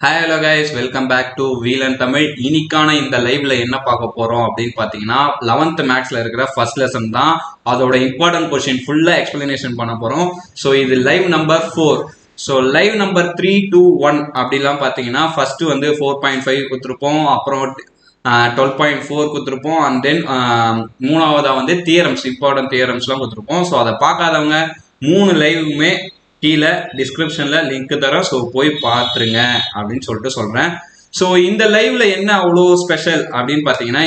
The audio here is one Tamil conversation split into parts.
Hi hello guys, welcome back to வீல் அண்ட் தமிழ். இன்னைக்கான இந்த லைவ்ல என்ன பார்க்க போறோம் அப்படின்னு பார்த்தீங்கன்னா 11th மேக்ஸ்ல இருக்கிற ஃபர்ஸ்ட் லெசன் தான். அதோட இம்பார்ட்டன்ட் கொஸ்டின் ஃபுல்லா எக்ஸ்பிளனேஷன் பண்ண போறோம். ஸோ இது live number 4. So live number 3, 2, 1 அப்படிலாம் பார்த்தீங்கன்னா ஃபர்ஸ்ட் வந்து 4.5 கொடுத்துருப்போம், அப்புறம் 12.4 கொடுத்துருப்போம், அண்ட் தென் மூணாவதா வந்து தியரம்ஸ், இம்பார்ட்டன்ட் தியரம்ஸ்லாம் கொடுத்துருப்போம். ஸோ அதை பார்க்காதவங்க 3 லைவுமே கீழே டிஸ்கிரிப்ஷன்ல லிங்க் தரோம். ஸோ போய் பார்த்துருங்க அப்படின்னு சொல்லிட்டு சொல்றேன். ஸோ இந்த லைவ்ல என்ன அவ்வளோ ஸ்பெஷல் அப்படின்னு பார்த்தீங்கன்னா,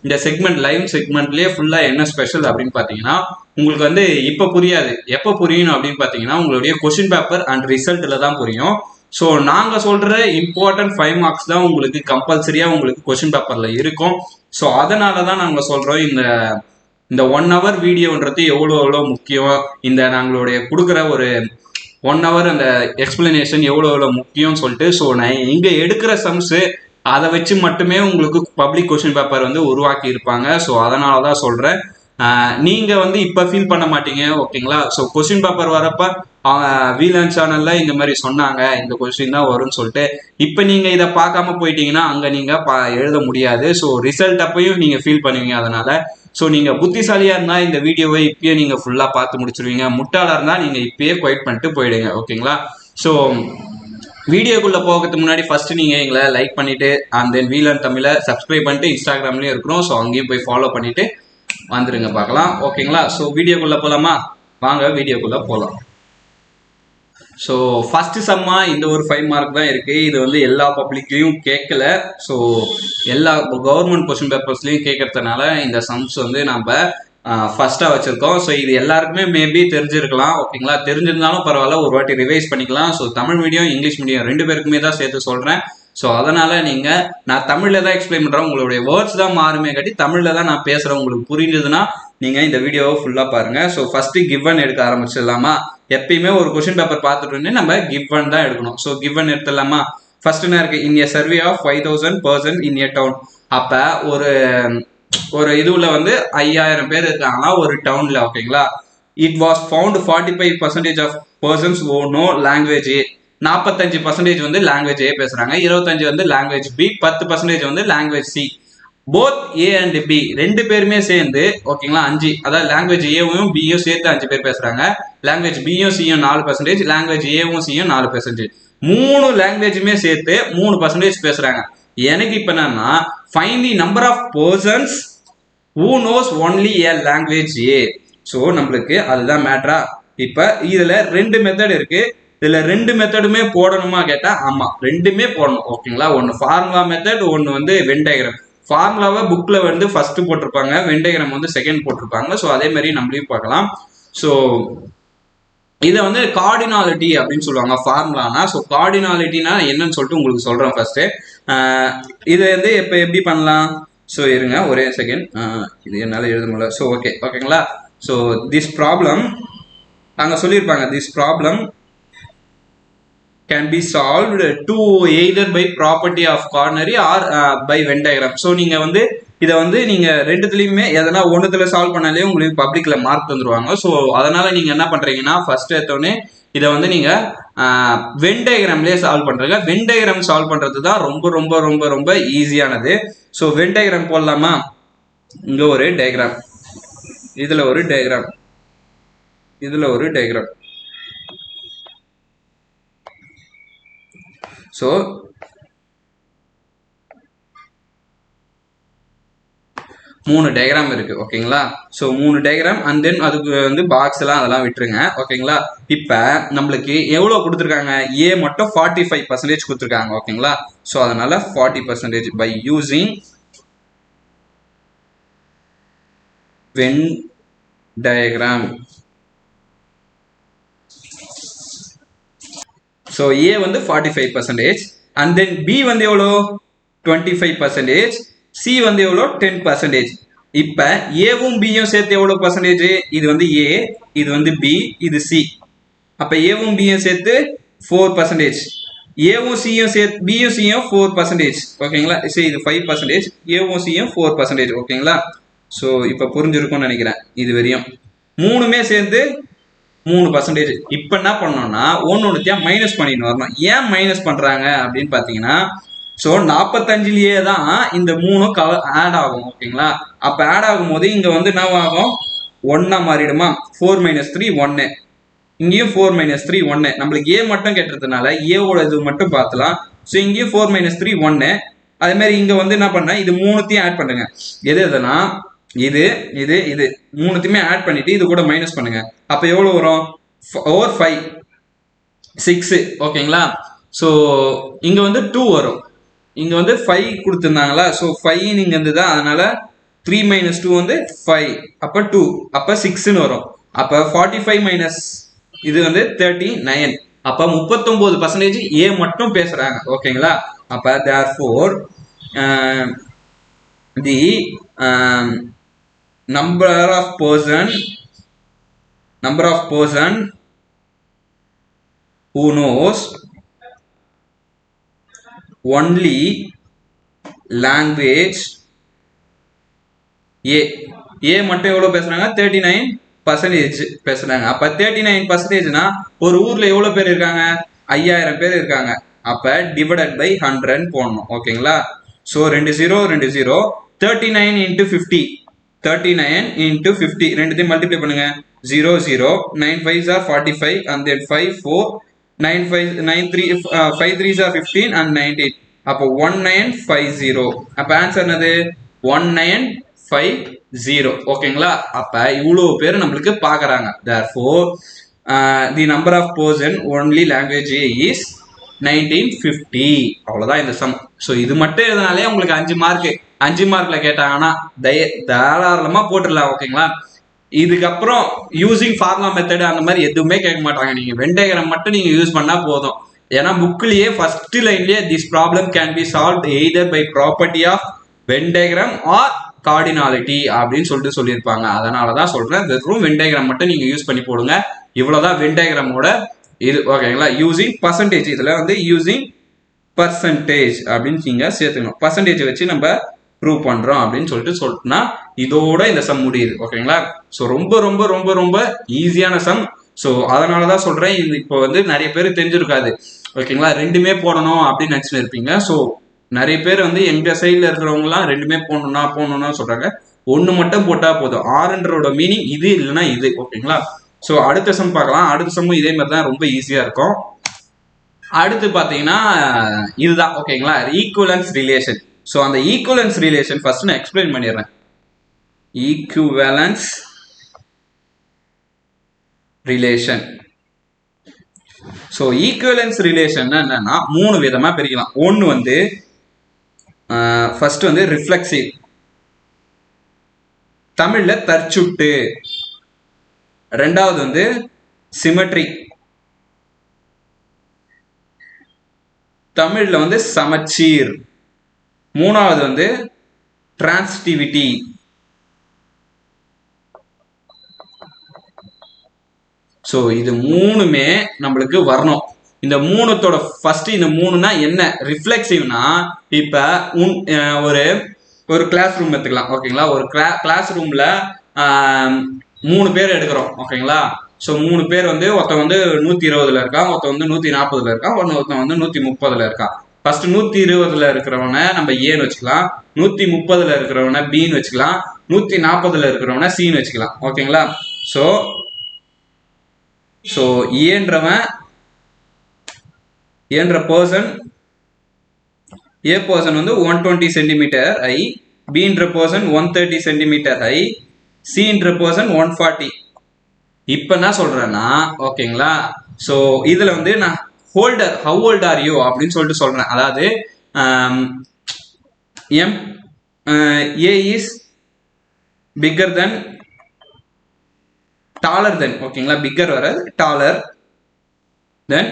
இந்த செக்மெண்ட் லைவ் செக்மெண்ட்லேயே ஃபுல்லா என்ன ஸ்பெஷல் அப்படின்னு பார்த்தீங்கன்னா, உங்களுக்கு வந்து இப்போ புரியாது, எப்போ புரியணும் அப்படின்னு பார்த்தீங்கன்னா உங்களுடைய கொஸ்டின் பேப்பர் அண்ட் ரிசல்ட்ல தான் புரியும். ஸோ நாங்கள் சொல்ற இம்பார்ட்டன்ட் 5 மார்க்ஸ் தான் உங்களுக்கு கம்பல்சரியா உங்களுக்கு கொஸ்டின் பேப்பர்ல இருக்கும். ஸோ அதனால தான் நாங்கள் சொல்றோம் இந்த 1 hour வீடியோன்றது எவ்வளோ முக்கியம், இந்த நாங்களுடைய கொடுக்குற ஒரு 1 hour அந்த எக்ஸ்பிளனேஷன் எவ்வளோ முக்கியம்னு சொல்லிட்டு. ஸோ நான் இங்கே எடுக்கிற சம்ஸு அதை வச்சு மட்டுமே உங்களுக்கு பப்ளிக் கொஸ்டின் பேப்பர் வந்து உருவாக்கி இருப்பாங்க. ஸோ அதனால தான் சொல்கிறேன். நீங்கள் வந்து இப்போ ஃபீல் பண்ண மாட்டீங்க, ஓகேங்களா? ஸோ கொஸ்டின் பேப்பர் வரப்ப வீலன் சேனல்ல இந்த மாதிரி சொன்னாங்க, இந்த கொஸ்டின் தான் வரும்னு சொல்லிட்டு. இப்போ நீங்கள் இதை பார்க்காம போயிட்டீங்கன்னா அங்கே நீங்கள் எழுத முடியாது. ஸோ ரிசல்ட் அப்பையும் நீங்கள் ஃபீல் பண்ணுவீங்க. அதனால ஸோ நீங்கள் புத்திசாலியாக இருந்தால் இந்த வீடியோவை இப்பயே நீங்கள் ஃபுல்லாக பார்த்து முடிச்சிருவீங்க. முட்டாளாக இருந்தால் நீங்கள் இப்பயே குவைட் பண்ணிட்டு போயிடுங்க, ஓகேங்களா? ஸோ வீடியோக்குள்ளே போகிறதுக்கு முன்னாடி ஃபர்ஸ்ட் நீங்கள் எங்களை லைக் பண்ணிவிட்டு அண்ட் தென் வீலன் தமிழை சப்ஸ்கிரைப் பண்ணிட்டு இன்ஸ்டாகிராம்லேயும் இருக்கிறோம். ஸோ அங்கேயும் போய் ஃபாலோ பண்ணிவிட்டு வந்துருங்க, பார்க்கலாம், ஓகேங்களா? ஸோ வீடியோக்குள்ளே போகலாமா? வாங்க வீடியோக்குள்ளே போகலாம். ஸோ ஃபர்ஸ்ட் சம்மா இந்த ஒரு 5 மார்க் தான் இருக்கு. இது வந்து எல்லா பப்ளிக்லையும் கேட்கல. ஸோ எல்லா கவர்மெண்ட் கொஸ்டின் பேப்பர்ஸ்லையும் கேட்கறதுனால இந்த சம்ஸ் வந்து நம்ம ஃபர்ஸ்டா வச்சிருக்கோம். ஸோ இது எல்லாருக்குமே மேபி தெரிஞ்சிருக்கலாம், ஓகேங்களா? தெரிஞ்சிருந்தாலும் பரவாயில்ல, ஒரு வாட்டி ரிவைஸ் பண்ணிக்கலாம். So Tamil medium English medium 2 பேருக்குமே தான் சேர்த்து சொல்றேன். ஸோ அதனால நான் தமிழ்ல தான் எக்ஸ்பிளைன் பண்றேன், உங்களுடைய வேர்ட்ஸ் தான் மாறுமே காட்டி தமிழ்ல தான் நான் பேசுறேன். உங்களுக்கு புரிஞ்சதுன்னா நீங்க இந்த வீடியோவை ஃபுல்லா பாருங்க. ஸோ ஃபர்ஸ்ட் கிவன் எடுக்க ஆரம்பிச்சிடலாமா? எப்பயுமே ஒரு கொஸ்டின் பேப்பர் பார்த்துட்டு நம்ம கிவன் தான் எடுக்கணும். So given எடுத்துடலாமா? ஃபர்ஸ்ட் என்ன இருக்கு? In a survey of 5000 persons in a town. அப்ப ஒரு இதுல வந்து 5000 பேர் இருக்காங்கன்னா ஒரு டவுன்ல, ஓகேங்களா? It was found 45% of persons who know language A. 45% வந்து லாங்குவேஜ் ஏ பேசுறாங்க, 25 வந்து லாங்குவேஜ் பி, 10% வந்து language C. Both A and B 2 பேருமே சேர்ந்து, ஓகேங்களா, 5, அதாவது லாங்குவேஜ் ஏவும் பியும் சேர்த்து 5 பேர் பேசுறாங்க. லாங்குவேஜ் பியும் சியும் 4%, லாங்குவேஜ் ஏவும் சியும் 4%. 3 லாங்குவேஜுமே சேர்த்து 3% பேசுறாங்க. எனக்கு இப்ப என்னன்னா, find the number of persons who knows only A language A. So நம்மளுக்கு அதுதான் மேட்ரா. இப்ப இதுல 2 மெத்தட் இருக்கு. இதுல 2 மெத்தடுமே போடணுமா கேட்டா ஆமா, 2மே போடணும், ஓகேங்களா? ஒன்னு ஃபார்முலா மெத்தட், ஒன்னு வந்து வென் டயக்ராம். ஃபார்முலாவை புக்ல வந்து ஃபர்ஸ்ட் போட்டிருப்பாங்க, வென் டயக்ராம் வந்து செகண்ட் போட்டிருப்பாங்க. ஸோ அதே மாதிரி நம்மளையும் பார்க்கலாம். ஸோ இதை வந்து கார்டினாலிட்டி அப்படின்னு சொல்லுவாங்க ஃபார்முலானா. ஸோ கார்டினாலிட்டினா என்னன்னு சொல்லிட்டு உங்களுக்கு சொல்றேன் ஃபர்ஸ்ட். இது வந்து இப்போ எப்படி பண்ணலாம்? ஸோ இருங்க ஒரே செகண்ட், இது என்னால் எழுத முடியல. ஸோ ஓகேங்களா? ஸோ திஸ் ப்ராப்ளம் நாங்கள் சொல்லியிருப்பாங்க, this problem can be solved to either by property of quaternary or by Venn diagram. So நீங்க வந்து இதை வந்து நீங்க ரெண்டுத்துலயுமே எதனா ஒன்றுத்துல சால்வ் பண்ணாலே உங்களுக்கு பப்ளிக்ல மார்க் தந்துருவாங்க. ஸோ அதனால நீங்க என்ன பண்றீங்கன்னா, ஃபர்ஸ்ட் எடுத்தோடனே இதை வந்து நீங்க வென் டயக்ராம்லயே சால்வ் பண்றீங்க. வென் டயக்ராம் சால்வ் பண்றது தான் ரொம்ப ரொம்ப ரொம்ப ரொம்ப ஈஸியானது. ஸோ வென் டயக்ராம் போடலாமா? இங்க ஒரு டயக்ராம், இதுல ஒரு டயக்ராம், இதுல ஒரு டயக்ராம். ஸோ 3 டயக்ராம் இருக்கு, ஓகேங்களா? ஸோ 3 டயக்ராம் அண்ட் தென் அதுக்கு வந்து பாக்ஸ் எல்லாம் அதெல்லாம் விட்டுருங்க, ஓகேங்களா? இப்ப நம்மளுக்கு எவ்வளவு கொடுத்துருக்காங்க? ஏ மட்டும் 45% கொடுத்துருக்காங்க, ஓகேங்களா? ஸோ அதனால 40% by using Venn diagram. So A வந்து 45% அண்ட் தென் பி வந்து எவ்வளோ? 25%, சி வந்து எவ்வளோ? 10%. இப்ப ஏவும் பியும் சேர்த்து எவ்வளவு பர்சன்டேஜ்? இது வந்து ஏ, இது வந்து பி, இது சி. அப்ப ஏவும் பியும் சேர்த்து 4%, ஏவும் சியும் சேர்த்து பியும் சியும் 4%, ஓகேங்களா? சரி, இது 5%, ஏவும் சியும் 4%, ஓகேங்களா? ஸோ இப்ப புரிஞ்சிருக்கும்னு நினைக்கிறேன். இது வரையும் 3மே சேர்ந்து 3%. இப்ப என்ன பண்ணோம்னா ஒன்னொன்னுத்தியா மைனஸ் பண்ணிட்டு வரணும். ஏன் மைனஸ் பண்றாங்க அப்படின்னு பாத்தீங்கன்னா, ஸோ 45லயே தான் இந்த 3 ஆட் ஆகும். ஓகேங்களா? அப்ப ஆட் ஆகும் போது இங்க வந்து என்ன ஆகும், 1 மாறிடுமா, 4 - 3 1. இங்கேயும் 4 - 3 1. நம்மளுக்கு ஏ மட்டும் கேட்டதுனால ஏவோட இது மட்டும் பார்த்துலாம். ஸோ இங்கேயும் 4 - 3 1. அதே மாதிரி இங்க வந்து என்ன பண்ண, இது 3த்தையும் ஆட் பண்ணுங்க. எது எதுனா இது இது இது 3த்தையுமே ஆட் பண்ணிட்டு இது கூட மைனஸ் பண்ணுங்க. அப்ப எவ்வளவு வரும், 4 5 6. ஓகேங்களா? ஸோ இங்க வந்து 2 வரும். இங்க வந்து 5 கொடுத்துருந்தாங்களா, ஸோ 5 இங்க இருந்ததா, அதனால 3 - 2 வந்து 5, அப்ப 2, அப்ப 6ன்னு வரும். அப்ப 45 - இது வந்து 39. அப்ப 39% ஏ மட்டும் பேசுறாங்க. ஓகேங்களா? அப்ப therefore the number of person who knows only language ஏ மட்டும் எவ்வளவு பேசுறாங்க, 39% பேசுறாங்க. அப்ப 39%னா ஒரு ஊர்ல எவ்வளவு பேர் இருக்காங்க, 5000 பேர் இருக்காங்க. அப்ப டிவைடட் பை 100 போடணும். ஓகேங்களா? சோ 2 0 2 0, 39 × 50, 39 × 50 ரெண்டுத்தையும் மல்டிப்ளை பண்ணுங்க. 0 0, 9 5s are 45 and then 5 4, 9 5 9 3 5 3s are 15 and 19. அப்போ 1950. அப்ப ஆன்சர் என்னது, 1950. ஓகேங்களா? அப்ப இவ்வளவு பேர் நம்மளுக்கு பாக்குறாங்க. therefore the number of person only language is 1950. அவ்வளவுதான் இந்த சம். சோ இது மட்டும் எழுதினாலே உங்களுக்கு 5 மார்க். 5 மார்க்ல கேட்டாங்கன்னா தாராளமா போட்டுடலாம். ஓகேங்களா? இதுக்கப்புறம் யூசிங் ஃபார்முலா மெத்தட் அந்த மாதிரி எதுவுமே கேட்க மாட்டாங்க. நீங்க வென் டயக்ராம் மட்டும் நீங்க யூஸ் பண்ணா போதும். ஏன்னா புக்லயே ஃபர்ஸ்ட் லைன்லயே this problem can be solve either by property of Venn diagram or cardinality அப்படின்னு சொல்லிட்டு சொல்லியிருப்பாங்க. அதனாலதான் சொல்றேன், வெறும் வென் டயக்ராம் மட்டும் நீங்க யூஸ் பண்ணி போடுங்க. இவ்வளவுதான் வென் டயக்ராமோட இது. ஓகேங்களா? யூசிங் பர்சன்டேஜ், இதுல வந்து யூசிங் பர்சன்டேஜ் அப்படின்னு நீங்க சேர்த்துக்கணும். பர்சன்டேஜ் வச்சு நம்ம ப்ரூவ் பண்றோம் அப்படின்னு சொல்லிட்டுனா இதோட இந்த சம் முடியுது. ஓகேங்களா? ஸோ ரொம்ப ரொம்ப ரொம்ப ரொம்ப ஈஸியான சம். ஸோ அதனாலதான் சொல்றேன், இது இப்போ வந்து நிறைய பேர் தெரிஞ்சிருக்காது. ஓகேங்களா? ரெண்டுமே போடணும் அப்படின்னு நினைச்சுட்டு இருப்பீங்க. ஸோ நிறைய பேர் வந்து எங்க சைட்ல இருக்கிறவங்க எல்லாம் ரெண்டுமே போடணும்னா சொல்றாங்க. ஒண்ணு மட்டும் போட்டா போதும். ஆறுன்றோட மீனிங் இது இல்லைன்னா இது. ஓகேங்களா? ஸோ அடுத்த சம் பார்க்கலாம். அடுத்த சம்மும் இதே மாதிரி தான், ரொம்ப ஈஸியா இருக்கும். அடுத்து பாத்தீங்கன்னா இதுதான். ஓகேங்களா? Equivalence relation. ஸோ அந்த ஈக்குவலன்ஸ் ரிலேஷன் ஃபர்ஸ்ட் நான் எக்ஸ்பிளைன் பண்ணிடுறேன். Equivalence relation. So equivalence relation என்னன்னா 3 விதமா பிரிக்கலாம். ஒன்னு வந்து ஃபர்ஸ்ட் வந்து ரிஃப்ளெக்சிவ், தமிழ்ல தற்சுட்டு. ரெண்டாவது வந்து சிமெட்ரிக், தமிழ்ல வந்து சமச்சீர். மூணாவது வந்து டிரான்சிட்டிவிட்டி. ஸோ இது 3மே நம்மளுக்கு வரணும். இந்த 3த்தோட ஃபர்ஸ்ட், இந்த 3னா என்ன, ரிஃப்ளெக்சிவ்னா இப்ப ஒரு கிளாஸ் ரூம் எடுத்துக்கலாம். ஓகேங்களா? ஒரு கிளாஸ் ரூம்ல 3 பேர் எடுக்கிறோம். ஓகேங்களா? ஸோ 3 பேர் வந்து ஒருத்தன் வந்து 120ல இருக்கான், ஒருத்தன் வந்து 140ல இருக்கான், ஒருத்தன் வந்து 130ல இருக்கான். ஃபர்ஸ்ட் 120ல இருக்கிறவனை நம்ம ஏன்னு வச்சுக்கலாம், 130ல இருக்கிறவனை பின்னு வச்சுக்கலாம், 140ல இருக்கிறவனை சின்னு வச்சுக்கலாம். ஓகேங்களா? ஸோ ஏன்ற பர்சன், ஏ பர்சன் வந்து 120 சென்டிமீட்டர் ஹை, பின்ற பர்சன் 130 சென்டிமீட்டர் ஹை, சின்ற பர்சன் 140. இப்ப என்ன சொல்றேன்னா, ஓகேங்களா, சோ இதுல வந்து நான் older, how old are you அப்படின்னு சொல்லிட்டு சொல்றேன். அதாவது A is bigger than, taller than, ஓகேங்களா, பிக்கர் வராது, டாலர் தென்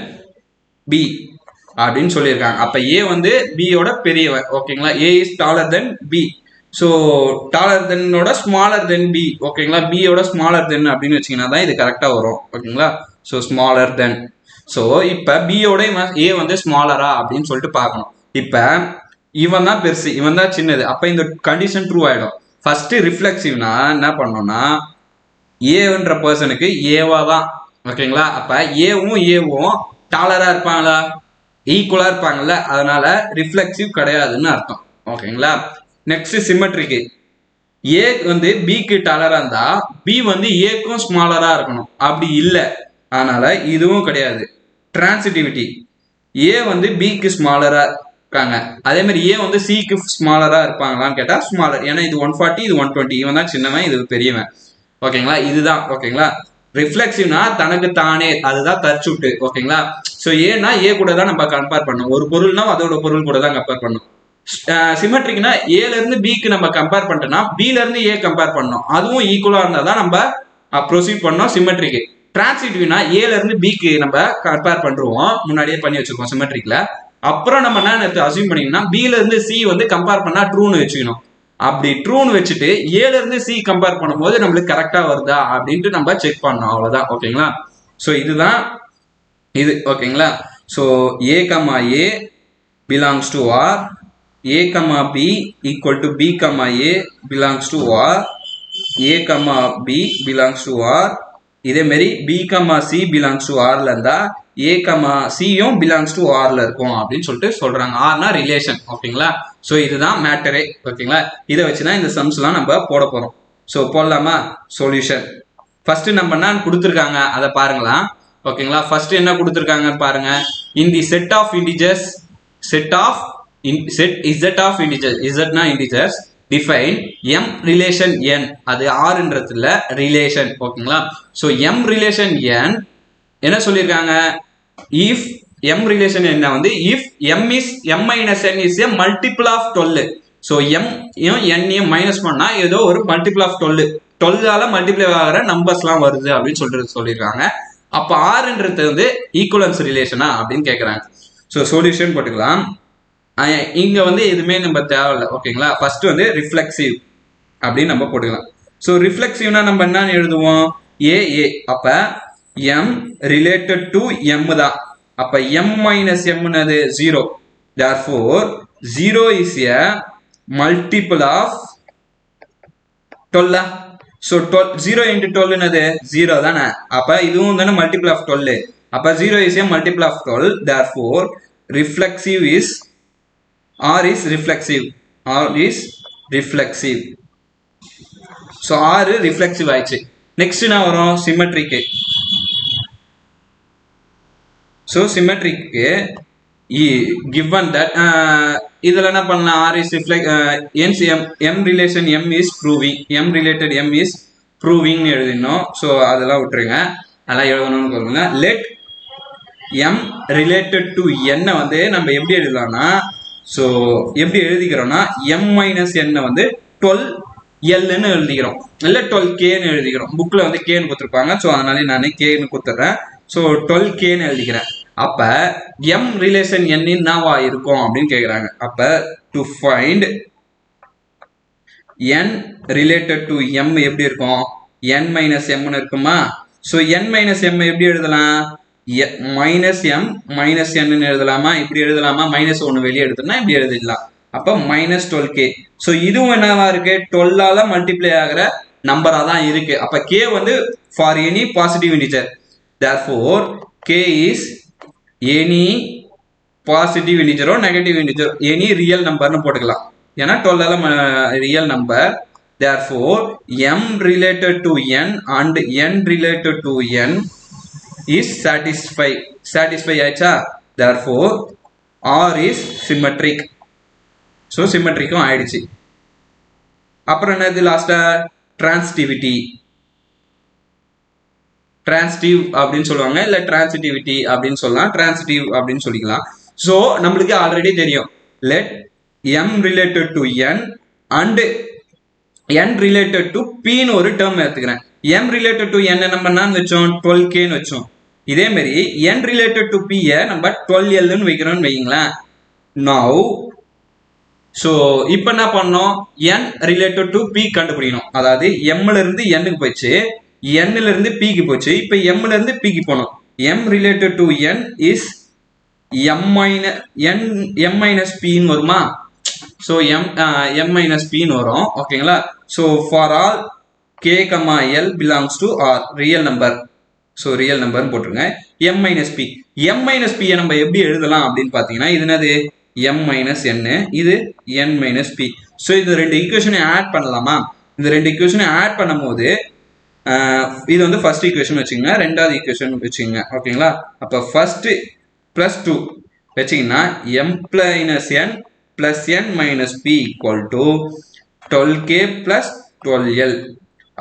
பி அப்படின்னு சொல்லியிருக்காங்க. அப்ப ஏ வந்து பியோட பெரியவன். ஓகேங்களா? A is taller than B. So taller தென்னோட ஸ்மாலர் தென் பி. ஓகேங்களா? பியோட ஸ்மாலர் தென் அப்படின்னு வச்சிங்கன்னா தான் இது கரெக்டாக வரும். ஓகேங்களா? So smaller than. ஸோ இப்போ பியோட ஏ வந்து ஸ்மாலரா அப்படின்னு சொல்லிட்டு பார்க்கணும். இப்போ இவன் தான் பெருசு, இவன் தான் சின்னது. அப்போ இந்த கண்டிஷன் ட்ரூ ஆகிடும். ஃபர்ஸ்ட் ரிஃப்ளெக்சிவ்னா என்ன பண்ணோம்னா, ஏன்ற பர்சனுக்கு ஏவா தான் ஓகேங்களா. அப்ப ஏவும் டாலரா இருப்பாங்களா, ஈக்குவலா இருப்பாங்கல்ல, அதனால ரிஃப்ளெக்சிவ் கிடையாதுன்னு அர்த்தம். ஓகேங்களா. நெக்ஸ்ட் சிமெட்ரிக்கு, ஏ வந்து பிக்கு டாலரா இருந்தா பி வந்து ஏக்கும் ஸ்மாலரா இருக்கணும், அப்படி இல்லை, அதனால இதுவும் கிடையாது. டிரான்சிட்டிவிட்டி, ஏ வந்து பிக்கு ஸ்மாலரா இருக்காங்க, அதே மாதிரி ஏ வந்து சிக்கு ஸ்மாலரா இருப்பாங்களான்னு கேட்டா ஸ்மாலர், ஏன்னா இது 140 இது 120, இவன் தான் சின்னவன் இது பெரியவன். ஓகேங்களா. இதுதான் ஓகேங்களா. ரிஃப்ளெக்சிவ்னா தனக்கு தானே, அதுதான் தற்சுட்டு. ஓகேங்களா. ஸோ ஏன்னா ஏ கூட தான் நம்ம கம்பேர் பண்ணோம், ஒரு பொருள்னா அதோட பொருள் கூட தான் கம்பேர் பண்ணோம். சிமெட்ரிக்னா ஏல இருந்து பிக்கு நம்ம கம்பேர் பண்ணிட்டோம்னா பில இருந்து ஏ கம்பேர் பண்ணோம், அதுவும் ஈக்குவலா இருந்தா தான் நம்ம ப்ரொசீட் பண்ணோம் சிமெட்ரிக்கு. டிரான்சிட்டிவ்னா ஏல இருந்து பிக்கு நம்ம கம்பேர் பண்றோம், முன்னாடியே பண்ணி வச்சிருக்கோம் சிமெட்ரிக்ல. அப்புறம் நம்ம என்ன அசியூம் பண்ணிக்கணும்னா பில இருந்து சி வந்து கம்பேர் பண்ணா ட்ரூன்னு வச்சுக்கணும். அப்படி ட்ரூன்னு வச்சுட்டு ஏல இருந்து சி கம்பேர் பண்ணும்போது நம்மளுக்கு கரெக்டா வருதா அப்படின்ட்டு நம்ம செக் பண்ணோம், அவ்வளவுதான். ஓகேங்களா. ஸோ இதுதான் இது. ஓகேங்களா. So A comma A belongs to R, A comma B equal to B comma A belongs to R, A comma B belongs to R. இதே மாதிரி B comma C belongs to R ல இருந்தா A comma C யும் belongs to R ல இருக்கும் அப்படின்னு சொல்லிட்டு சொல்றாங்க. Rனா ரிலேஷன். ஓகேங்களா. ஸோ இதுதான் மேட்டரே. ஓகேங்களா. இதை வச்சுதான் இந்த சம்ஸ்லாம் நம்ம போட போறோம். ஸோ போடலாமா. சொல்யூஷன் ஃபர்ஸ்ட் நம்ம என்ன கொடுத்துருக்காங்க அதை பாருங்களா. ஓகேங்களா. ஃபர்ஸ்ட் என்ன கொடுத்துருக்காங்கன்னு பாருங்க. In the set of integers, set of integers, z na integers, define m relation n, அது r ன்றதுல ரிலேஷன். ஓகேங்களா. சோ m relation n என்ன சொல்லிருக்காங்க, if m relation n வந்து if m is m minus n is a multiple of 12. So m n minus பண்ணா ஏதோ ஒரு மல்டிபிள் ஆஃப் 12 ஆல மல்டிப்ளை ஆகிற நம்பர்ஸ்லாம் வருது அப்படின்னு சொல்லிட்டு சொல்லியிருக்காங்க. அப்ப ஆர்ன்றது வந்து ஈக்குவலன்ஸ் ரிலேஷனா அப்படின்னு கேட்கறாங்க. ஸோ சொல்யூஷன் போட்டுக்கலாம். இங்க வந்து எதுவுமே நம்ம தேவையில்லை. ஓகேங்களா. ஃபர்ஸ்ட் வந்து ரிஃப்ளெக்சிவ் அப்படின்னு நம்ம போட்டுக்கலாம். ஸோ ரிஃப்ளெக்சிவ்னா நம்ம என்ன எழுதுவோம், ஏ. அப்ப எம் ரிலேட்டட் டு எம் தான். அப்ப எம் மைனஸ் எம்னது 0. therefore 0 is a multiple of 12. So 0 into 12 என்னது 0 தானே. அப்ப இதுவும் தானே மல்டிபிள் ஆஃப் 12. அப்ப 0 is a multiple of 12. therefore reflexive is R is reflexive. R is reflexive. So R reflexive ஆயிடுச்சு. நெக்ஸ்ட் என்ன வரும், சிமெட்ரிக்கு. ஸோ சிமெட்ரிக்கு given that இதில் என்ன பண்ணலாம், R is m relation m is proving, m related m is proving எழுதினோம். ஸோ அதெல்லாம் விட்டுருங்க, அதெல்லாம் எழுதணும்னு சொல்லுங்க. let m related to n வந்து நம்ம எப்படி எழுதலாம்னா, ஸோ எப்படி எழுதிக்கிறோம்னா m மைனஸ் n வந்து 12Lன்னு எழுதிக்கிறோம், இல்லை 12Kன்னு எழுதிக்கிறோம். புக்கில் வந்து கேன்னு கொடுத்துருப்பாங்க, ஸோ அதனால நான் கேன்னு கொடுத்துட்றேன். ஸோ 12Kன்னு எழுதிக்கிறேன். அப்ப m ரிலேஷன் n என்னவா இருக்கும் அப்படின்னு கேட்குறாங்க. அப்ப to find n related to m எப்படி இருக்கும், n மைனஸ் mன்னு இருக்குமா. ஸோ n மைனஸ் m எப்படி எழுதலாம், மைனஸ் m மைனஸ் n எழுதலாமா, இப்படி எழுதலாமா, மைனஸ் 1 வெளியே எடுத்தோம்னா இப்படி எழுதிடலாம். அப்ப மைனஸ் 12K. ஸோ இதுவும் என்னவா இருக்கு, 12ஆல மல்டிப்ளை ஆகிற நம்பரா தான் இருக்கு. அப்ப k வந்து for any positive integer. therefore k is any positive இன்டிஜரோ நெகட்டிவ் இன்டிஜரோ எனி ரியல் நம்பர்னு போட்டுக்கலாம், ஏன்னா 12ஆல real number. therefore m related to n and n related to n is satisfy ஆயிடுச்சா. therefore R is symmetric. So சிமெட்ரிக்கும் ஆயிடுச்சு. அப்புறம் என்னது லாஸ்டா, டிரான்சிட்டிவிட்டி. டிரான்சிட்டிவ் அப்படின்னு சொல்லுவாங்க, இல்ல டிரான்சிட்டிவிட்டி அப்படின்னு சொல்லலாம், டிரான்சிட்டிவ் அப்படின்னு சொல்லிக்கலாம். ஸோ நம்மளுக்கு ஆல்ரெடி தெரியும், let m related to n and n related to p ன்னு ஒரு டேர்ம் எடுத்துக்கிறேன். m related to n நம்ம என்னன்னு வச்சோம், 12Kன்னு வச்சோம். இதே மாதிரி n related to p நம்ம 12Lன்னு வைக்கிறோம்னு வைங்களேன். now ஸோ இப்போ என்ன பண்ணோம், n ரிலேட்டட் டு p கண்டுபிடிக்கணும். அதாவது mல இருந்து n-க்கு போயிடுச்சு, n-ல இருந்து p-க்கு போச்சு, இப்போ m-ல இருந்து p-க்கு போகணும். m related to n is m minus p-ன்னு வருமா. ஸோ m மைனஸ் p-ன்னு வரும். ஓகேங்களா. So for all k, l belongs to r real number. So real நம்பர்னு போட்டுருங்க. m minus p, m minus பியை நம்ம எப்படி எழுதலாம் அப்படின்னு பார்த்தீங்கன்னா, இது என்னது m மைனஸ் n, இது n மைனஸ் பி. ஸோ இது ரெண்டு ஈக்குவேஷனை ஆட் பண்ணலாமா? இந்த ரெண்டு ஈக்குவேஷனை ஆட் பண்ணும்போது இது வந்து ஃபர்ஸ்ட் ஈக்குவேஷன் வச்சுக்கோங்க, ரெண்டாவது ஈக்குவேஷன் வச்சுக்கோங்க. ஓகேங்களா? அப்போ ஃபர்ஸ்ட் பிளஸ் 2 வச்சிங்கன்னா m minus n plus n minus B equal to 12k plus 12l.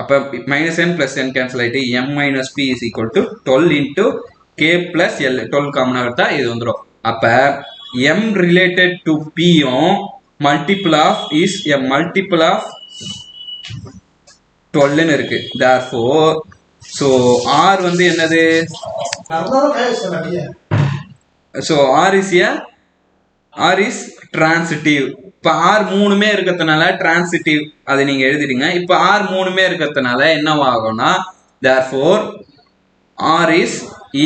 அப்போ minus n plus n cancel ஆகிட்டு m minus B is equal to 12 into k plus l, 12 காமனாக எடுத்தா இது வந்துடும். அப்போ m ரிலேட்டட் டு பியும் multiple of is a multiple of 12 இருக்கு. therefore so r வந்து என்னது? so r is transitive. இப்ப r மூணுமே இருக்கிறதுனால transitive அதை நீங்க எழுதிடுங்க. இப்ப r மூணுமே இருக்கிறதுனால என்னவாகும்னா therefore r is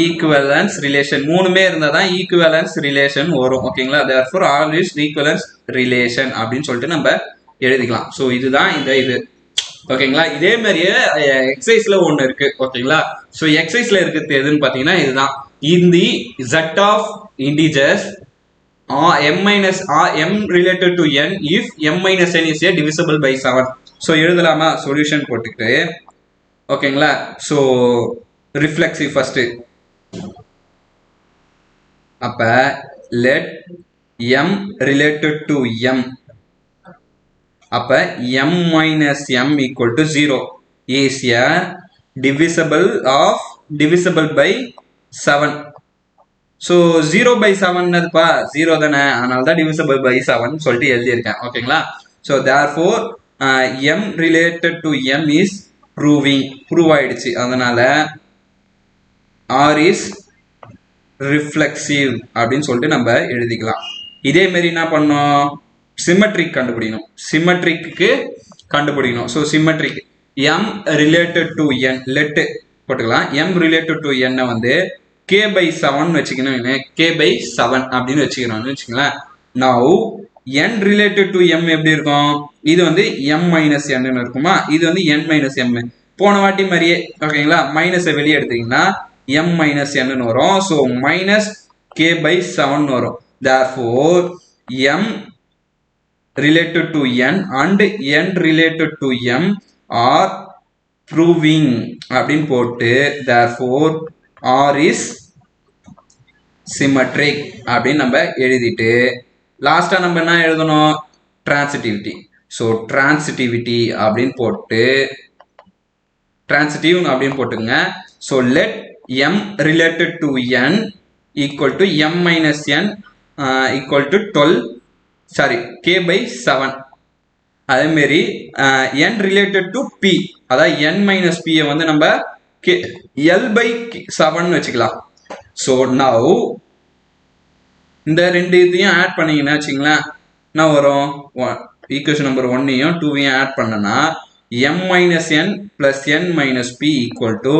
equivalence relation. மூணுமே இருந்தா தான் equivalence relation வரும். ஓகேங்களா? therefore r is equivalence relation அப்படின்னு சொல்லிட்டு நம்ம எழுதிக்கலாம். ஸோ இதுதான் இந்த இது. ஓகேங்களா? இதே மாதிரியே எக்ஸசைஸ்ல ஒன்று இருக்கு. ஓகேங்களா? ஸோ எக்ஸசைஸ்ல இருக்கிறது எதுன்னு பார்த்தீங்கன்னா இதுதான். in the z of integers m minus m related to n if m minus n is a divisible by 7. So எழுதலாமா? சொல்யூஷன் போட்டுக்கிட்டு ஓகேங்களா? So reflexive first. அப்ப let m related to m, அப்ப m minus m equal to 0 is a divisible by 7. so 0 by 7 என்னதுப்பா? 0 தானே, அதனால தான் divisible by 7 சொல்லிட்டு எழுதியிருக்கேன். ஓகேங்களா? so therefore m related to m is prove ஆயிடுச்சு. அதனால r is reflexive அப்படின்னு சொல்லிட்டு நம்ம எழுதிக்கலாம். இதே மாதிரி என்ன பண்ணோம்? சிமெட்ரிக் கண்டுபிடிக்கணும். சிமெட்ரிக்கு கண்டுபிடிக்கணும். So symmetric m related to n let போட்டுக்கலாம். m ரிலேட்டட் டு n வந்து k by 7 வச்சுக்கணும். k by 7 அப்படின்னு வச்சுக்கணும்னு வச்சுக்கலாம். Now n related to m எப்படி இருக்கும்? இது வந்து m மைனஸ் n இருக்குமா? இது வந்து n மைனஸ் m. போன வாட்டி மாதிரியே ஓகேங்களா? மைனஸை வெளியே எடுத்தீங்கன்னா m மைனஸ் n வரும். ஸோ மைனஸ் k by 7 வரும். therefore m related to n and n related to m are proving அப்படின்னு போட்டு therefore r is symmetric அப்படின்னு நம்ம எழுதிட்டு லாஸ்டா நம்ம என்ன எழுதணும்? transitivity. ஸோ transitivity அப்படின்னு போட்டு transitive அப்படின்னு போட்டுங்க. So let m related to n equal to m minus n equal to 12 sorry k by 7. அதே மாதிரி n ரிலேட்டட் டு p, அதாவது n மைனஸ் p வந்து நம்ம l by 7 வச்சுக்கலாம். ஸோ நவ் இந்த ரெண்டு இதையும் ஆட் பண்ணீங்கன்னா வச்சுங்களேன், என்ன வரும்? ஈக்குவேஷன் நம்பர் 1ஐயும் 2ஐயும் ஆட் பண்ணனா m minus n plus n minus p equal to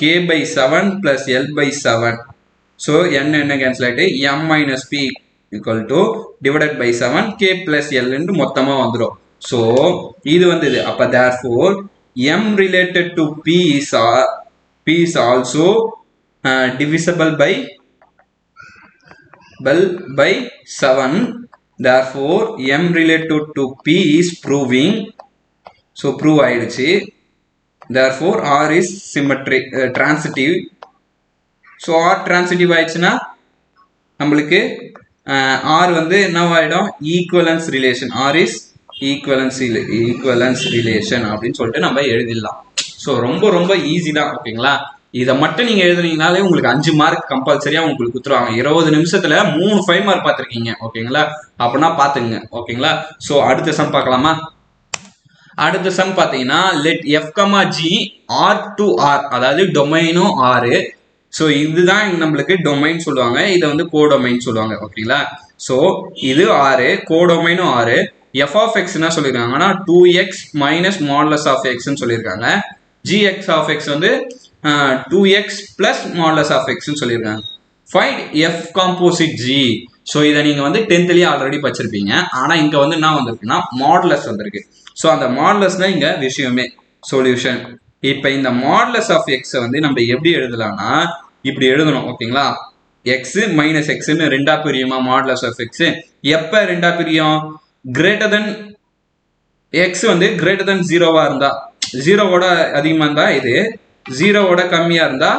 k by 7 plus l by 7. So n என்ன கேன்சல் ஆகிட்டு m minus p equal to divided by 7 k plus l என்று மொத்தமா வந்துரும். so இது வந்தது. அப்ப therefore m related to p is also divisible by 7. therefore m related to p is proving. so prove ஆயிடுச்சு. therefore r is symmetric transitive. so r transitive ஆயிடுச்சுன்னா நம்மளுக்கு r வந்து என்னவாயிடும்? Equivalence relation. r is equivalence relation அப்படின்னு சொல்லிட்டு நம்ம எழுதிடலாம். ஸோ ரொம்ப ரொம்ப ஈஸி தான். ஓகேங்களா? இதை மட்டும் நீங்க எழுதுனீங்கனாலே உங்களுக்கு 5 மார்க் கம்பல்சரியா உங்களுக்கு கொடுத்துருவாங்க. 20 நிமிஷத்துல 3 5 மார்க் பார்த்துருக்கீங்க. ஓகேங்களா? அப்படின்னா பாத்துங்க. ஓகேங்களா? ஸோ அடுத்த சம் பார்க்கலாமா? அடுத்த சம் பார்த்தீங்கன்னா let f, g r to r, அதாவது டொமைனும் r. ஸோ இதுதான் நம்மளுக்கு டொமைன் சொல்லுவாங்க. இதை வந்து கோடொமைன் சொல்லுவாங்க. ஓகேங்களா? ஸோ இது ஆறு, கோடொமைனும் ஆறு. எஃப் ஆஃப் எக்ஸ் என்ன சொல்லியிருக்காங்கன்னா 2x மைனஸ் மாடுலஸ் ஆஃப் எக்ஸ்ன்னு சொல்லியிருக்காங்க. ஜிஎக்ஸ் ஆஃப் எக்ஸ் வந்து 2x பிளஸ் மாடுலஸ் ஆஃப் எக்ஸ்ன்னு சொல்லியிருக்காங்க. Find F composite G. So இதை நீங்க வந்து 10th ஆல்ரெடி படிச்சிருப்பீங்க. ஆனால் இங்க வந்து என்ன வந்திருக்குன்னா மாடுலஸ் வந்திருக்கு. ஸோ அந்த மாடுலஸ் தான் இங்க விஷயமே. சொல்யூஷன் இப்போ இந்த மாடுலஸ் ஆஃப் எக்ஸை வந்து நம்ம எப்படி எழுதலாம்னா இப்படி எழுதணும் ஓகேங்களா. எக்ஸ் மைனஸ் எக்ஸ்ன்னு ரெண்டா பிரியுமா மாடுலஸ் ஆஃப் எக்ஸ். எப்ப ரெண்டா பிரியும்? கிரேட்டர் தென் எக்ஸ் வந்து கிரேட்டர் தென் ஜீரோவா இருந்தா, ஜீரோவோட அதிகமா இருந்தா இது, ஜீரோவோட கம்மியா இருந்தா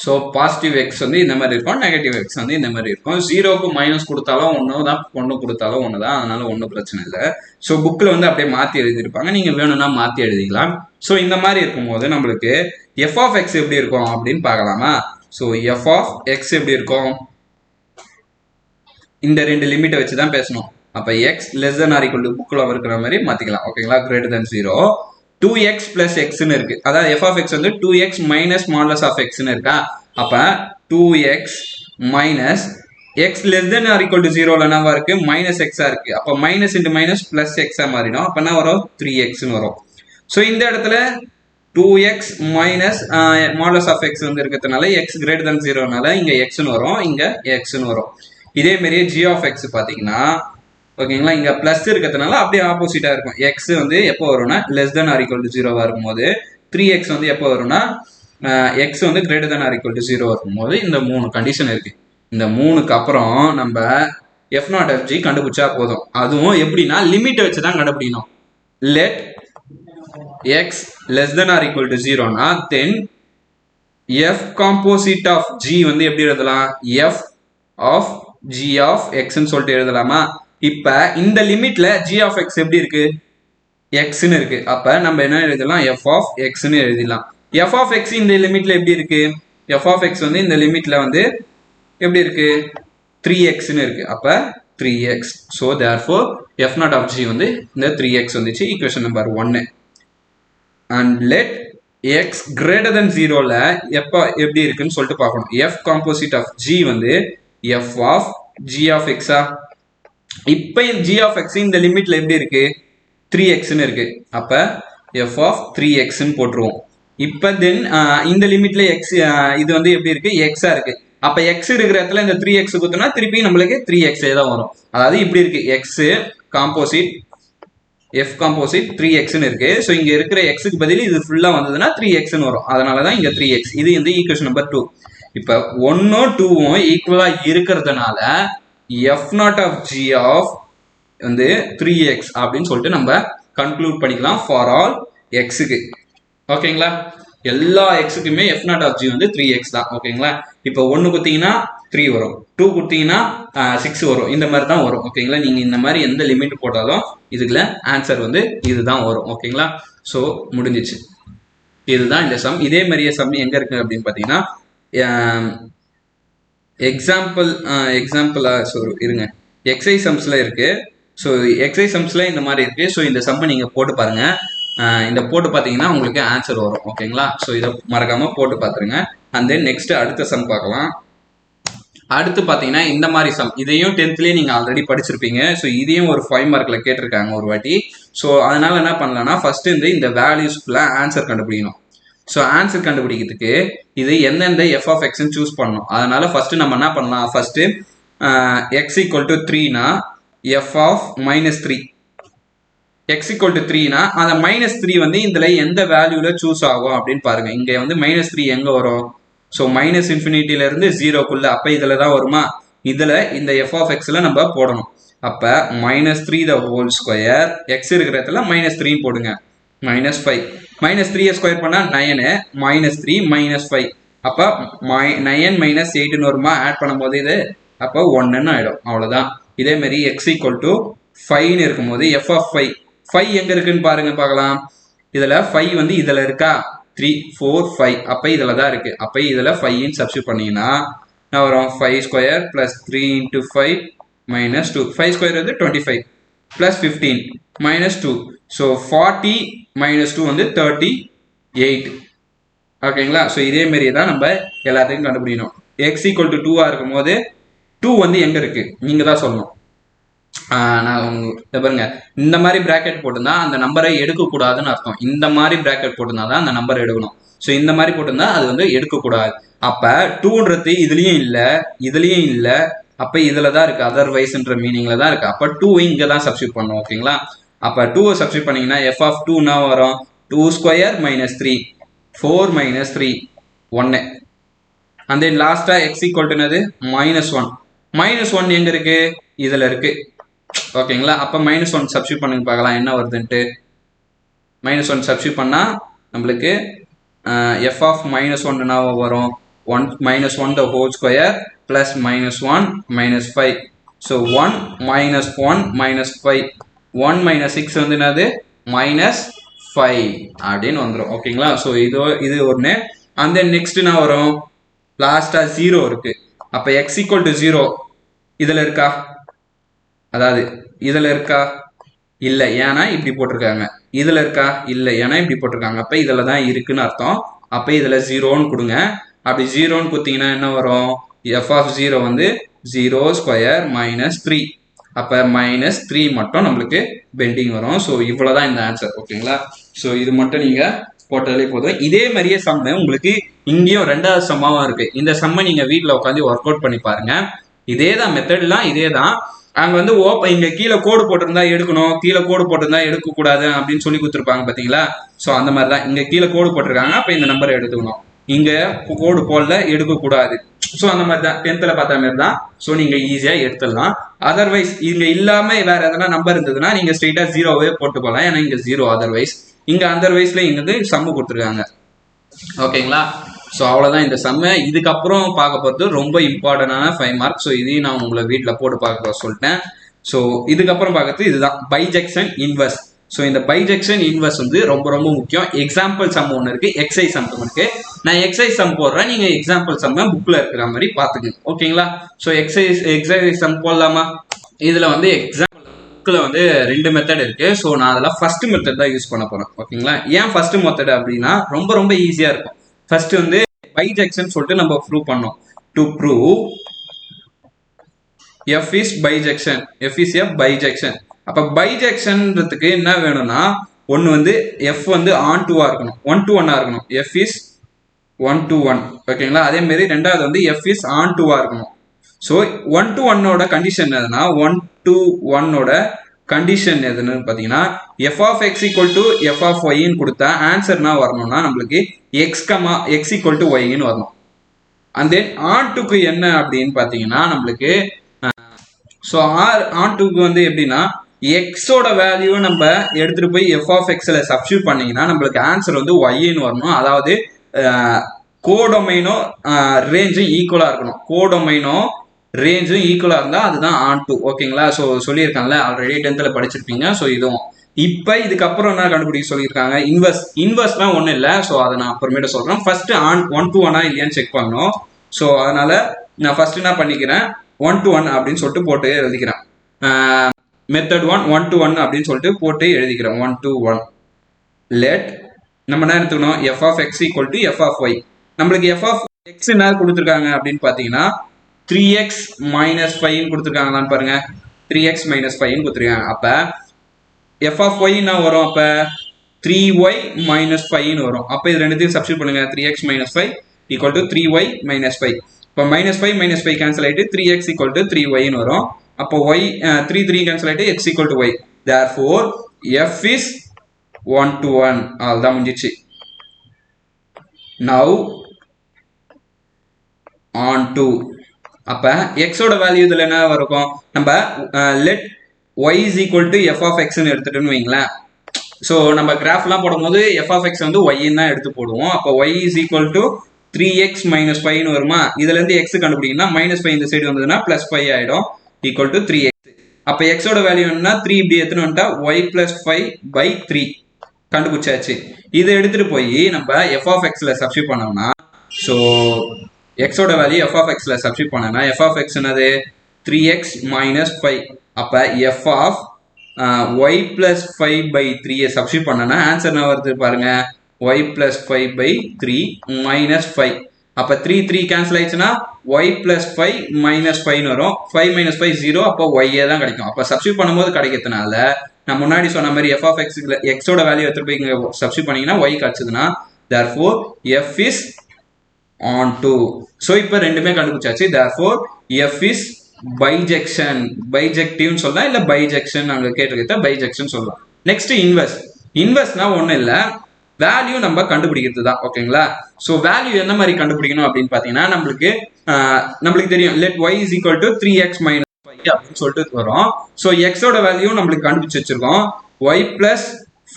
ஸோ பாசிட்டிவ் எக்ஸ் வந்து இந்த மாதிரி இருக்கும், நெகட்டிவ் எக்ஸ் வந்து இந்த மாதிரி இருக்கும். ஜீரோக்கு மைனஸ் கொடுத்தாலும் ஒன்று தான், ஒன்று கொடுத்தாலும் ஒன்று தான், அதனால ஒன்றும் பிரச்சனை இல்லை. ஸோ புக்கில் வந்து அப்படியே மாற்றி எழுதியிருப்பாங்க, நீங்கள் வேணும்னா மாற்றி எழுதிக்கலாம். ஸோ இந்த மாதிரி இருக்கும்போது நம்மளுக்கு எஃப் ஆஃப் எக்ஸ் எப்படி இருக்கும் அப்படின்னு பார்க்கலாமா. ஸோ எஃப் ஆஃப் எக்ஸ் எப்படி இருக்கும்? இந்த ரெண்டு லிமிட்டை வச்சு தான் பேசணும். அப்போ X less than or equal to புக்கில் இருக்கிற மாதிரி மாற்றிக்கலாம் ஓகேங்களா. கிரேட்டர் தென் 0 2x பிளஸ் எக்ஸ்ன்னு இருக்கு. அதாவது எஃப் ஆஃப் எக்ஸ் வந்து 2x மைனஸ் மாடுலஸ் ஆஃப் எக்ஸ்ன்னு இருக்கா. அப்போ 2x minus X less than or equal to 0 என்னவா இருக்கு? மைனஸ் எக்ஸா இருக்கு. அப்போ மைனஸ் இன்டு மைனஸ் பிளஸ் எக்ஸா மாறிடும். அப்போ என்ன வரும்? 3xன்னு வரும். ஸோ இந்த இடத்துல 2x minus modulus of X வந்து இருக்கிறதுனால எக்ஸ் கிரேட்டர் தென் 0னால இங்க எக்ஸ்ன்னு வரும், இங்க எக்ஸ்ன்னு வரும். இதே மாதிரியே ஜி ஆஃப் எக்ஸ் பார்த்தீங்கன்னா ஓகேங்களா, இங்க பிளஸ் இருக்கிறதுனால அப்படியே ஆப்போசிட்டா இருக்கும். எக்ஸ் வந்து எப்போ வரும்னா less than or equal to 0வா இருக்கும்போது, 3x வந்து எப்போ வரும்னா எக்ஸ் வந்து greater than or equal to 0 இருக்கும்போது. இந்த 3 கண்டிஷன் இருக்கு. இந்த 3க்கு அப்புறம் நம்ம எஃப் நாட் எஃப் ஜி கண்டுபிடிச்சா போதும். அதுவும் எப்படின்னா லிமிட்டை வச்சு தான் கண்டுபிடிக்கணும். Let x less than or equal to 0னா then f composite of g வந்து எப்படி எழுதலாம்? எஃப் ஆஃப் ஜி ஆஃப் எக்ஸ்ன்னு சொல்லிட்டு எழுதலாமா. இப்ப இந்த லிமிட்ல ஜி ஆஃப் எக்ஸ் எப்படி இருக்கு? எக்ஸ்ன்னு இருக்கு. அப்ப நம்ம என்ன எழுதலாம்? எஃப் ஆஃப் எக்ஸ்ன்னு எழுதிடலாம். எஃப் ஆஃப் எக்ஸ் இந்த லிமிட்ல எப்படி இருக்கு? எஃப் ஆஃப் எக்ஸ் வந்து இந்த லிமிட்ல வந்து எப்படி இருக்கு? 3xன்னு இருக்கு. அப்ப 3x. So therefore f not of g வந்து இந்த 3x வந்துச்சு. Equation number 1. And let x greater than 0ல எப்ப எப்படி இருக்குன்னு சொல்லிட்டு பார்க்கணும். எஃப் காம்போசிட் ஆஃப் ஜி வந்து எஃப் ஆஃப் ஜி ஆஃப் எக்ஸா. இப்ப ஜி ஆஃப் எக்ஸ் இந்த லிமிட்ல எப்படி இருக்கு? 3xன்னு இருக்கு. அப்ப எஃப் ஆஃப் 3xன்னு போட்டுருவோம். இப்ப தென் இந்த லிமிட்ல எக்ஸ் இது வந்து எப்படி இருக்கு? எக்ஸா இருக்கு. அப்ப எக்ஸ் இருக்கிற இடத்துல இந்த 3x குத்துனா திருப்பி நம்மளுக்கு 3x தான் வரும். அதாவது இப்படி இருக்கு. எக்ஸ் காம்போசிட் எஃப் காம்போசிட் 3xன்னு இருக்கு. ஸோ இங்க இருக்கிற எக்ஸுக்கு பதில் இது ஃபுல்லா வந்ததுன்னா 3xன்னு வரும். அதனாலதான் இங்க 3x. இது வந்து ஈக்குவேஷன் நம்பர் 2. இப்ப 1ம் 2ம் ஈக்குவலா இருக்கிறதுனால F not of G of வந்து 3x அப்படின்னு சொல்லிட்டு நம்ம கன்க்ளூட் பண்ணிக்கலாம் ஃபார் ஆல் எக்ஸுக்கு. ஓகேங்களா, எல்லா எக்ஸுக்குமே எஃப் நாட் ஆஃப் ஜி வந்து 3x தான். ஓகேங்களா, இப்போ 1 குத்தீங்கன்னா 3 வரும், 2 குத்தீங்கன்னா 6 வரும். இந்த மாதிரி தான் வரும். ஓகேங்களா, நீங்க இந்த மாதிரி எந்த லிமிட் போட்டாலும் இதுக்குள்ள ஆன்சர் வந்து இதுதான் வரும். ஓகேங்களா, ஸோ முடிஞ்சிச்சு. இதுதான் இந்த சம். இதே மாதிரியே சம் எங்க இருக்கு அப்படின்னு பாத்தீங்கன்னா எக்ஸாம்பிளா இருங்க, எக்ஸைஸ் சம்ஸ்ல இருக்கு. ஸோ எக்ஸைஸ் சம்ஸ்ல இந்த மாதிரி இருக்கு. ஸோ இந்த சம்மை நீங்க போட்டு பாருங்க. இந்த போட்டு பார்த்தீங்கன்னா உங்களுக்கு ஆன்சர் வரும். ஓகேங்களா, ஸோ இதை மறக்காம போட்டு பார்த்துருங்க. அண்ட் தென் நெக்ஸ்ட் அடுத்த சம் பார்க்கலாம். அடுத்து பார்த்தீங்கன்னா இந்த மாதிரி சம், இதையும் 10th நீங்க ஆல்ரெடி படிச்சிருப்பீங்க. ஸோ இதையும் ஒரு 5 மார்க்ல கேட்டிருக்காங்க ஒரு வாட்டி. ஸோ அதனால என்ன பண்ணலாம்னா ஃபர்ஸ்ட் இந்த வேல்யூஸ்க்குள்ள ஆன்சர் கண்டுபிடிக்கணும். ஸோ ஆன்சர் கண்டுபிடிக்கிறதுக்கு இது எந்தெந்த எஃப் ஆஃப் எக்ஸ்ன்னு சூஸ் பண்ணணும். அதனால ஃபர்ஸ்ட் நம்ம என்ன பண்ணலாம்? ஃபர்ஸ்ட் எக்ஸ் ஈக்குவல் டு 3னா f of -3. X equal to 3னா அந்த -3 வந்து இதுல எந்த வேல்யூல சூஸ் ஆகும் அப்படின்னு பாருங்க. இங்க வந்து -3 எங்க வரும்? ஸோ -∞ இருந்து 0க்குள்ள. அப்ப இதுல தான் வருமா? இதுல இந்த எஃப் ஆஃப் எக்ஸ்ல நம்ம போடணும். அப்ப -3 த ஹோல் ஸ்கொயர், எக்ஸ் இருக்கிற இடத்துல -3 போடுங்க, -5. -3 ஸ்கொயர் பண்ணா 9, -3 -5. அப்ப 9 - 8ன்னு வருமா? ஆட் பண்ணும்போது இது அப்ப 1ன்னு ஆயிடும். அவ்வளவுதான். இதே மாதிரி எக்ஸ் ஈக்குவல் டு 5ன்னு இருக்கும்போது எஃப் ஆஃப் 5 எங்க இருக்குன்னு பாருங்க பார்க்கலாம். இதுல 5 வந்து இதுல இருக்கா? 3 4 5. அப்ப இதுல தான் இருக்கு. அப்ப இதுல 5ன்னு சப்ஸ்டிட் பண்ணீங்கன்னா என்ன வரும்? 5 ஸ்கொயர் பிளஸ் 3 × 5 -2. 5 ஸ்கொயர் வந்து 25 பிளஸ் 15 -2. ஸோ 40 -2 வந்து 38. ஓகேங்களா, ஸோ இதே மாதிரியே தான் நம்ம எல்லாத்தையும் கண்டுபிடிக்கணும். எக்ஸ் ஈக்குவல் டு 2 இருக்கும் போது 2 வந்து எங்க இருக்கு நீங்க தான் சொல்லணும். நான் பாருங்க, இந்த மாதிரி பிராக்கெட் போட்டுருந்தா அந்த நம்பரை எடுக்கக்கூடாதுன்னு அர்த்தம். இந்த மாதிரி பிராக்கெட் போட்டிருந்தா தான் அந்த நம்பரை எடுக்கணும். ஸோ இந்த மாதிரி போட்டிருந்தா அது வந்து எடுக்கக்கூடாது. அப்ப 2ன்றது இதுலயும் இல்லை, இதுலயும் இல்லை. அப்ப இதுல தான் இருக்கு, அதர்வைஸ்ன்ற மீனிங்ல தான் இருக்கு. அப்ப 2 இங்க தான் சப்ஸ்டிட் பண்ணும். ஓகேங்களா, அப்ப 2 சப்ஸ்டிட் பண்ணீங்கன்னா எஃப் ஆஃப் 2 என்ன வரும்? 2 square minus 3 4 minus 3 1 and then last x equal to என்னது -1 எங்க இருக்கு இதுல இருக்கு ஓகேங்களா அப்ப -1 சப்ஸ்டிட்யூட் பண்ணுங்க பார்க்கலாம் என்ன வருதுன்ட்டு -1 சப்ஸ்டிட்யூட் பண்ணா நமக்கு f of -1 என்ன வரும் 1 the whole square plus -1 minus 5 so 1 minus 1 minus 5 1 minus 6 வந்து என்னது -5 அப்படின்னு வந்துரும் ஓகேங்களா சோ இது ஒண்ணு and then next என்ன வரும் லாஸ்டா 0 இருக்கு அப்ப x equal to 0 இதுல இருக்கா அதாவது இதுல இருக்கா இல்ல ஏனா இப்படி போட்டுருக்காங்க இதுல இருக்கா இல்ல ஏனா இப்படி போட்டுருக்காங்க அப்ப இதுல தான் இருக்குன்னு அர்த்தம் அப்ப இதுல 0 ன்னு கொடுங்க அப்படி 0 ன்னு கொடுத்தீங்கன்னா என்ன வரும் f of 0 வந்து 0 square minus 3 அப்ப -3 மட்டும் நமக்கு பெண்டிங் வரும் சோ இவ்வளவுதான் இந்த ஆன்சர் ஓகேங்களா சோ இது மட்டும் நீங்க போட்டாலே போதும் இதே மாதிரியே சம் உங்களுக்கு இங்கேயும் ரெண்டாவது சம்மாவும் இருக்கு இந்த சம்மை நீங்க வீட்ல உட்காந்து ஒர்க் அவுட் பண்ணி பாருங்க இதேதான் மெத்தட்லாம் இதேதான் அங்க வந்து இங்க கீழே கோடு போட்டிருந்தா எடுக்கணும் கீழே கோடு போட்டிருந்தா எடுக்க கூடாது அப்படின்னு சொல்லி கொடுத்துருப்பாங்க பாத்தீங்களா சோ அந்த மாதிரி தான் இங்க கீழே கோடு போட்டிருக்காங்க அப்ப இந்த நம்பரை எடுத்துக்கணும் இங்க கோடு போடல எடுக்க கூடாது சோ அந்த மாதிரி தான் 10th பார்த்த மாதிரி தான் சோ நீங்க ஈஸியா எடுத்துடலாம் அதர்வைஸ் இங்க இல்லாம வேற எதனா நம்பர் இருந்ததுன்னா நீங்க ஸ்ட்ரெயிட்டா 0வே போட்டு போகலாம் ஏன்னா இங்க 0 அதர்வைஸ் இங்க அதர்வைஸ்ல இங்க வந்து சம்மு கொடுத்துருக்காங்க ஓகேங்களா சோ அவ்வளவுதான் இந்த சம்ம இதுக்கப்புறம் பார்க்க போறது ரொம்ப இம்பார்ட்டன்டான 5 மார்க் சோ இதையும் நான் உங்களை வீட்ல போட்டு பார்க்க சொல்லிட்டேன் சோ இதுக்கப்புறம் பார்க்கறது இதுதான் பைஜெக்ஷன் இன்வெர்ஸ் சோ இந்த பைஜெக்ஷன் இன்வெர்ஸ் வந்து ரொம்ப ரொம்ப முக்கியம் எக்ஸாம்பிள் சம் ஒன்று இருக்கு எக்ஸைஸ் சம் இருக்கு நான் எக்ஸைஸ் சம் போடுறேன் நீங்க எக்ஸாம்பிள் சம் புக்ல இருக்கிற மாதிரி பாத்துக்கங்க ஓகேங்களா சோ எக்ஸைஸ் சம் போடலாமா இதுல வந்து எக்ஸாம்பிள் வந்து 2 மெத்தட் இருக்கு சோ நான் அதுல ஃபர்ஸ்ட் மெத்தட் தான் யூஸ் பண்ண போறேன் ஓகேங்களா ஏன் ஃபர்ஸ்ட் மெத்தட் அப்படின்னா ரொம்ப ரொம்ப ஈஸியா இருக்கும் ஃபர்ஸ்ட் வந்து பைஜெக்ஷன் சொல்லிட்டு நம்ம ப்ரூவ் பண்ணோம் to prove f is bijection f is a bijection அப்ப பைஜெக்ஷன்ன்றதுக்கு என்ன வேணும்னா ஒன்னு வந்து f வந்து on to ஆ இருக்கணும் 1 to 1 ஆ இருக்கணும் f is 1 to 1 ஓகேங்களா அதே மாதிரி ரெண்டாவது வந்து f is on to ஆ இருக்கணும் சோ 1 to 1 ஓட கண்டிஷன் எதுனா 1 to 1 ஓட கண்டிஷன் எதுன்னு பாத்தீங்கன்னா f of x equal to f of y ன்னு கொடுத்தா ஆன்சர்னா வரணும்னா நமக்கு x equal to y ன்னு வரணும் and then on to க்கு என்ன அப்படின்னு பாத்தீங்கன்னா நமக்கு சோ on to க்கு வந்து எப்படின்னா x ஓட வேல்யூ நம்ம எடுத்துட்டு போய் f of x ல சப்ஸ்டிட்யூட் பண்ணீங்கன்னா நமக்கு ஆன்சர் வந்து y ன்னு வரணும் அதாவது கோடொமைனோ ரேஞ்சும் ஈக்குவலா இருக்கணும் கோடொமைனோ ரேஞ்சும் ஈக்குவலா இருந்தா அதுதான் on to ஓகேங்களா சோ சொல்லியிருக்காங்கல்ல ஆல்ரெடி 10th படிச்சிருப்பீங்க சோ இதுவும் இப்ப இதுக்கப்புறம் என்ன கண்டுபிடிக்க சொல்லியிருக்காங்க இன்வெர்ஸ்லாம் ஒன்றும் இல்லை ஸோ அதை நான் அப்புறமேட்டு சொல்றேன் ஃபர்ஸ்ட் 1 to 1 இல்லையான்னு செக் பண்ணணும் ஸோ அதனால நான் ஃபர்ஸ்ட் என்ன பண்ணிக்கிறேன் 1 to 1 அப்படின்னு சொல்லிட்டு போட்டு எழுதிக்கிறேன் மெத்தட் 1 to 1 அப்படின்னு சொல்லிட்டு போட்டு எழுதிக்கிறேன் 1 to 1 லெட் நம்ம என்ன எடுத்துக்கணும் f of x equal to f of y நம்மளுக்கு f of x என்ன கொடுத்துருக்காங்க அப்படின்னு பார்த்தீங்கன்னா 3x minus 5 கொடுத்துருக்காங்களான்னு பாருங்க 3x minus 5 கொடுத்துருக்காங்க அப்ப f of y என்ன வரும் அப்ப 3y minus 5 ன்னு வரும் அப்ப இது ரெண்டுத்தையும் சப்ஸ்டிட்யூட் பண்ணுங்க 3x minus 5 equal to 3y minus 5 இப்போ -5 கேன்சல் ஆயிட்டு 3x equal to 3y ன்னு வரும் அப்போ y 3 கேன்சல் ஆயிட்டு x equal to y therefore f is 1 to 1 அவ்வளவுதான் முடிஞ்சிச்சு now on to அப்ப x ஓட வேல்யூ இதுல என்ன இருக்கும் நம்ம let y is equal to f of x ன்னு எடுத்துட்டோம்னு வைங்களேன் சோ நம்ம கிராஃப்லாம் போடும்போது f of x வந்து y ன்னு தான் எடுத்து போடுவோம் அப்ப y is equal to 3x minus 5 ன்னு வருமா இதுல இருந்து x கண்டுபிடிக்கணும்னா -5 இந்த சைடு வந்ததுன்னா +5 ஆயிடும் equal to 3x அப்ப x ஓட வேல்யூ என்னன்னா 3 இப்படி எடுத்துட்டு வந்துட்டா y plus 5/3 கண்டுபிடிச்சாச்சு இதை எடுத்துட்டு போய் நம்ம f of x ல சப்ஸ்டிட்யூட் பண்ணோம்னா சோ x ஓட வேல்யூ f of x ல சப்ஸ்டிட்யூட் பண்ணனா f of x என்னது 3x minus 5 அப்ப f of y plus 5/3 substitute பண்ணனா ஆன்சர் என்ன வருது பாருங்க y plus 5/3 minus 5 அப்ப 3 கேன்சல் ஆயிடுச்சுன்னா y plus 5 minus 5 ன்னு வரும் 5 minus 5 0 அப்ப y தான் கிடைக்கும் அப்ப சப்ஸ்டிட்யூட் பண்ணும்போது கிடைக்கிறதுனால நான் முன்னாடி சொன்ன மாதிரி f of x ஓட வேல்யூ எடுத்து போய் இங்க சப்ஸ்டிட்யூட் பண்ணீங்கன்னா y கிடைச்சதுன்னா therefore f is on to so இப்போ ரெண்டுமே கண்டுபிடிச்சாச்சு therefore f is பைஜெக்ஷன் பைஜெக்டிவ்னு சொல்லலாம் இல்ல பைஜெக்ஷன் அங்க கேட்டிருக்க பைஜெக்ஷன் சொல்லலாம் நெக்ஸ்ட் இன்வெர்ஸ் இன்வெர்ஸ்னா ஒண்ணு இல்ல வேல்யூ நம்ம கண்டுபிடிக்கிறது தான். ஓகேங்களா? ஸோ வேல்யூ என்ன மாதிரி கண்டுபிடிக்கணும் அப்படின்னு பார்த்தீங்கன்னா நம்மளுக்கு தெரியும் let y is equal to 3x minus 5 அப்படின்னு சொல்லிட்டு வரும். ஸோ எக்ஸோட வேல்யூ நம்மளுக்கு கண்டுபிடிச்சு வச்சிருக்கோம் y plus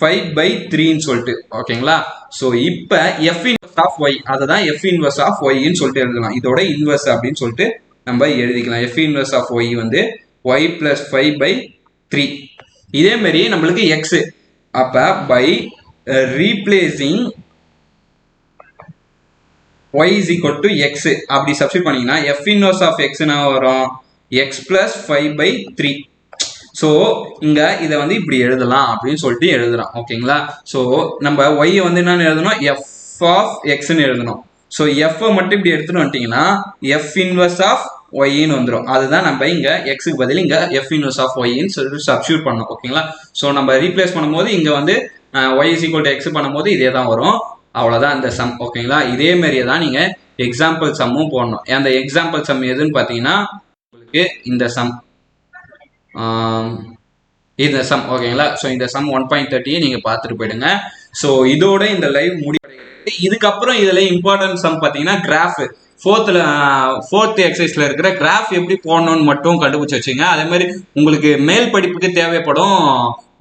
5 by 3ன்னு சொல்லிட்டு. ஓகேங்களா? ஸோ இப்போ f inverse of y அதை தான் f inverse of y ன்னு சொல்லிட்டு எழுதலாம். இதோட இன்வர்ஸ் அப்படின்னு சொல்லிட்டு நம்ம எழுதிக்கலாம். f inverse of y வந்து y plus 5 by 3. இதே மாதிரி நம்மளுக்கு x அப்ப by replacing y is equal to x அப்படி சப்ஸ்டிட் பண்ணீங்கன்னா f inverse of x என்ன வரும் x plus 5 by 3. ஸோ இங்க இதை வந்து இப்படி எழுதலாம் அப்படின்னு சொல்லிட்டு எழுதுறோம். ஓகேங்களா? ஸோ நம்ம y வந்து என்னன்னு எழுதணும் f of xன்னு எழுதணும். ஸோ f மட்டும் இப்படி எடுத்துட்டு வந்துட்டீங்கன்னா f inverse of y-ன்னு வந்துடும். அதுதான் நம்ம இங்க x-க்கு பதில் இங்க f inverse of y-ன்னு சொல்லிட்டு சப்ஸ்டிட் பண்ணோம். ஓகேங்களா? ஸோ நம்ம ரீப்ளேஸ் பண்ணும்போது இங்க வந்து y is equal to x பண்ணும்போது இதே தான் வரும். அவ்வளோதான் இந்த சம். ஓகேங்களா? இதே மாதிரியே தான் நீங்க எக்ஸாம்பிள் சம்மும் போடணும். அந்த எக்ஸாம்பிள் சம் எதுன்னு பார்த்தீங்கன்னா உங்களுக்கு இந்த சம் ஓகேங்களா? ஸோ இந்த சம் 1.30 நீங்க பார்த்துட்டு போயிடுங்க. ஸோ இதோட இந்த லைவ் முடிவடைகிறது. இதுக்கப்புறம் இதுல இம்பார்ட்டன்ட் சம் பார்த்தீங்கன்னா கிராஃப் ஃபோர்த் எக்ஸசைஸ்ல இருக்கிற கிராஃப் எப்படி போடணும்னு மட்டும் கண்டுபிடிச்சு வச்சுங்க. அதே மாதிரி உங்களுக்கு மேல் படிப்புக்கு தேவைப்படும்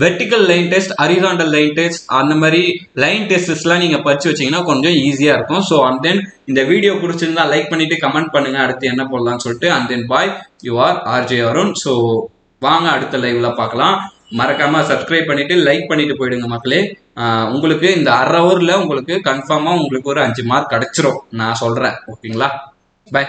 vertical line test, horizontal line test, அந்த மாதிரி லைன் டெஸ்ட்ஸ்லாம் நீங்க படிச்சு வச்சீங்கன்னா கொஞ்சம் ஈஸியா இருக்கும். ஸோ அண்ட் தென் இந்த வீடியோ பிடிச்சிருந்தா லைக் பண்ணிட்டு கமெண்ட் பண்ணுங்க அடுத்து என்ன போடலாம்னு சொல்லிட்டு. And then bye, you are RJ Arun. So வாங்க அடுத்த லைவ்ல பார்க்கலாம். மறக்காம சப்ஸ்கிரைப் பண்ணிட்டு லைக் பண்ணிட்டு போயிடுங்க மக்களே. உங்களுக்கு இந்த அரை ஹவர்ல உங்களுக்கு கன்ஃபார்மா உங்களுக்கு ஒரு 5 மார்க் கிடைச்சிரும் நான் சொல்றேன். ஓகேங்களா? பை.